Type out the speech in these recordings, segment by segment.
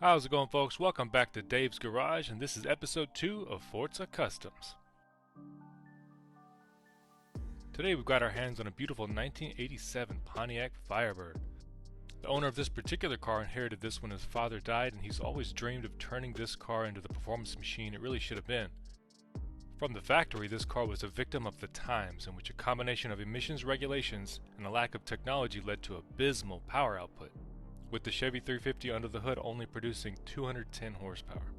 How's it going, folks? Welcome back to Dave's Garage, and this is episode 2 of Forza Customs. Today we've got our hands on a beautiful 1987 Pontiac Firebird. The owner of this particular car inherited this when his father died, and he's always dreamed of turning this car into the performance machine it really should have been. From the factory, this car was a victim of the times, in which a combination of emissions regulations and a lack of technology led to abysmal power output, with the Chevy 350 under the hood only producing 210 horsepower.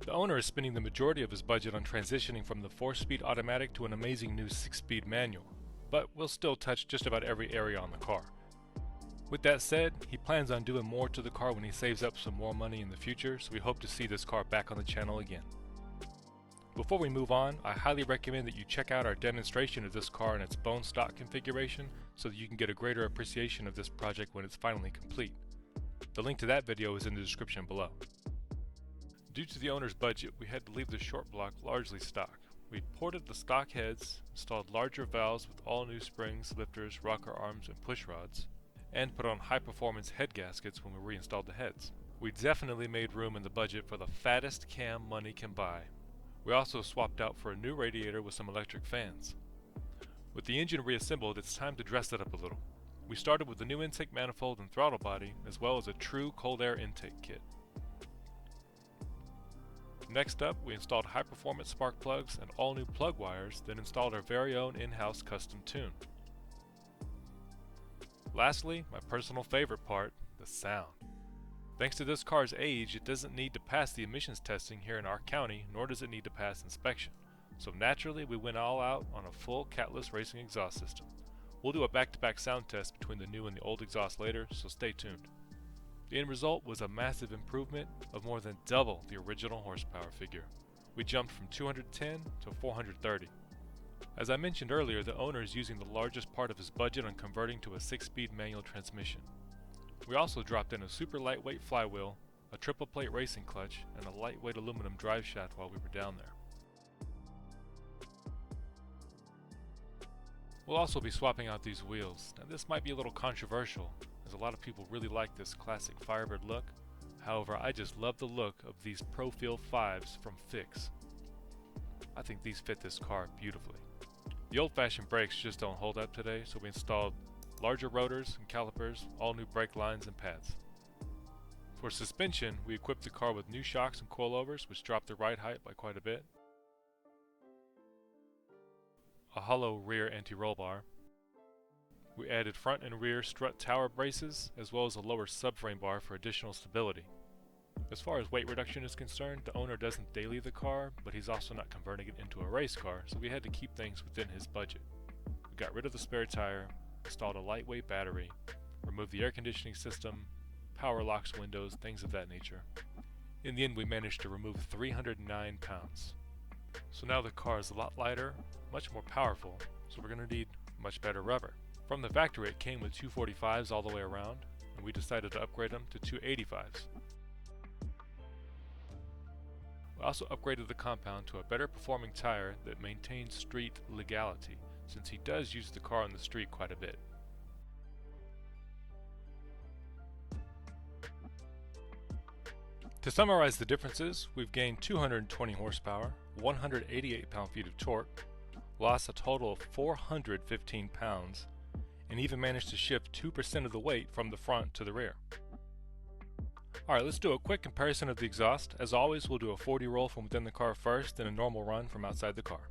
The owner is spending the majority of his budget on transitioning from the 4-speed automatic to an amazing new 6-speed manual, but will still touch just about every area on the car. With that said, he plans on doing more to the car when he saves up some more money in the future, so we hope to see this car back on the channel again. Before we move on, I highly recommend that you check out our demonstration of this car in its bone stock configuration so that you can get a greater appreciation of this project when it's finally complete. The link to that video is in the description below. Due to the owner's budget, we had to leave the short block largely stock. We ported the stock heads, installed larger valves with all new springs, lifters, rocker arms, and push rods, and put on high-performance head gaskets when we reinstalled the heads. We definitely made room in the budget for the fattest cam money can buy. We also swapped out for a new radiator with some electric fans. With the engine reassembled, it's time to dress it up a little. We started with the new intake manifold and throttle body, as well as a true cold air intake kit. Next up, we installed high-performance spark plugs and all new plug wires, then installed our very own in-house custom tune. Lastly, my personal favorite part, the sound. Thanks to this car's age, it doesn't need to pass the emissions testing here in our county, nor does it need to pass inspection. So naturally, we went all out on a full catless racing exhaust system. We'll do a back-to-back sound test between the new and the old exhaust later, so stay tuned. The end result was a massive improvement of more than double the original horsepower figure. We jumped from 210 to 430. As I mentioned earlier, the owner is using the largest part of his budget on converting to a 6-speed manual transmission. We also dropped in a super lightweight flywheel, a triple plate racing clutch, and a lightweight aluminum drive shaft while we were down there. We'll also be swapping out these wheels. Now this might be a little controversial, as a lot of people really like this classic Firebird look. However, I just love the look of these Profil 5s from Fix. I think these fit this car beautifully. The old-fashioned brakes just don't hold up today, so we installed larger rotors and calipers, all new brake lines and pads. For suspension, we equipped the car with new shocks and coilovers, which dropped the ride height by quite a bit, a hollow rear anti-roll bar. We added front and rear strut tower braces, as well as a lower subframe bar for additional stability. As far as weight reduction is concerned, the owner doesn't daily the car, but he's also not converting it into a race car, so we had to keep things within his budget. We got rid of the spare tire, installed a lightweight battery, removed the air conditioning system, power locks windows, things of that nature. In the end, we managed to remove 309 pounds. So now the car is a lot lighter, much more powerful, so we're going to need much better rubber. From the factory, it came with 245s all the way around, and we decided to upgrade them to 285s. We also upgraded the compound to a better performing tire that maintains street legality, since he does use the car on the street quite a bit. To summarize the differences, we've gained 220 horsepower, 188 pound-feet of torque, lost a total of 415 pounds, and even managed to shift 2% of the weight from the front to the rear. Alright, let's do a quick comparison of the exhaust. As always, we'll do a 40 roll from within the car first, then a normal run from outside the car.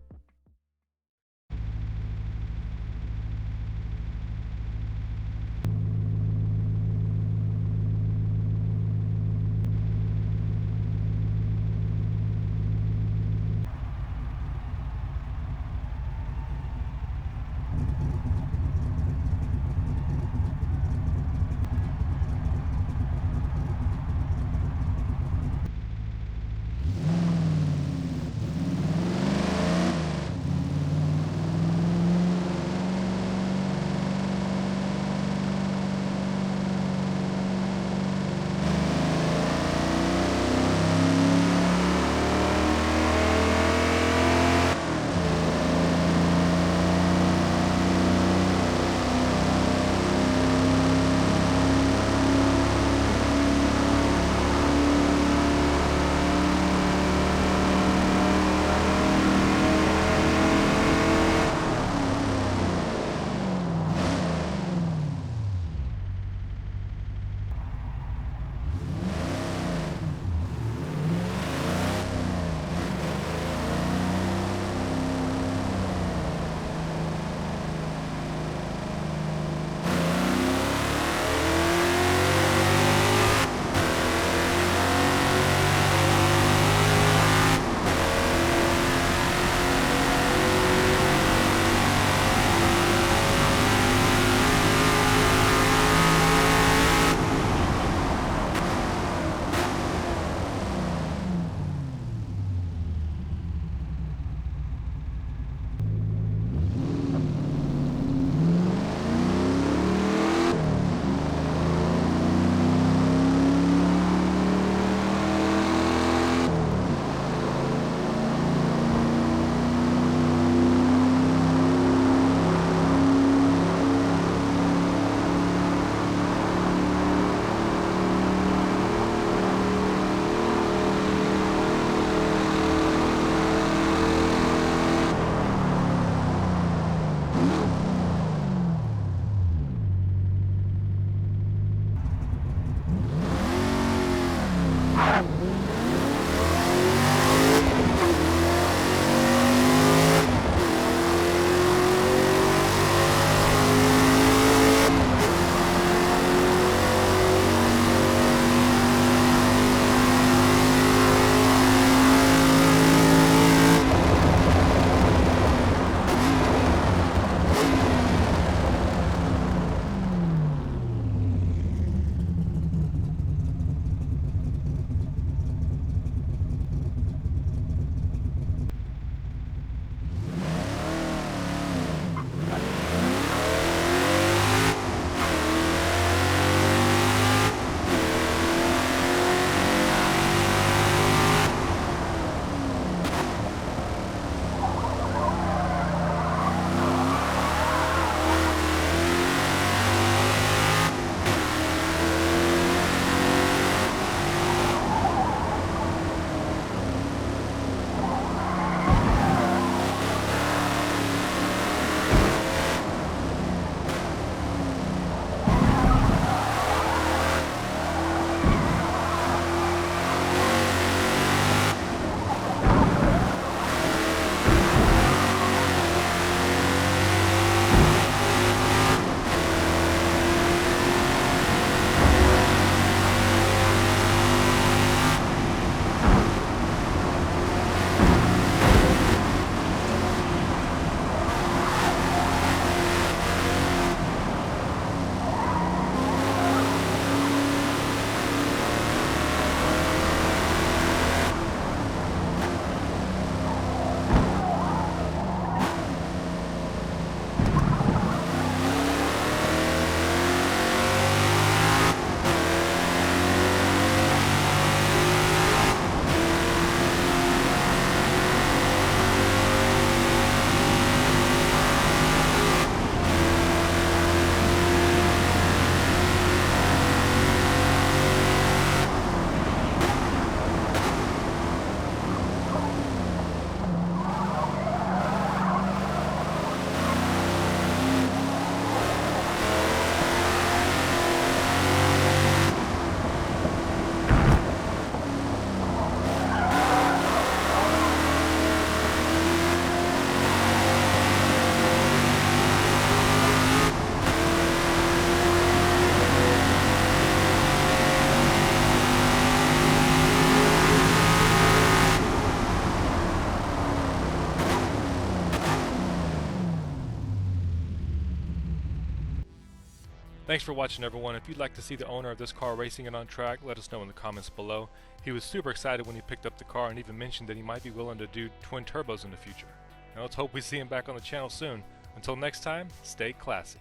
Thanks for watching, everyone. If you'd like to see the owner of this car racing it on track, let us know in the comments below. He was super excited when he picked up the car and even mentioned that he might be willing to do twin turbos in the future. Now let's hope we see him back on the channel soon. Until next time, stay classy.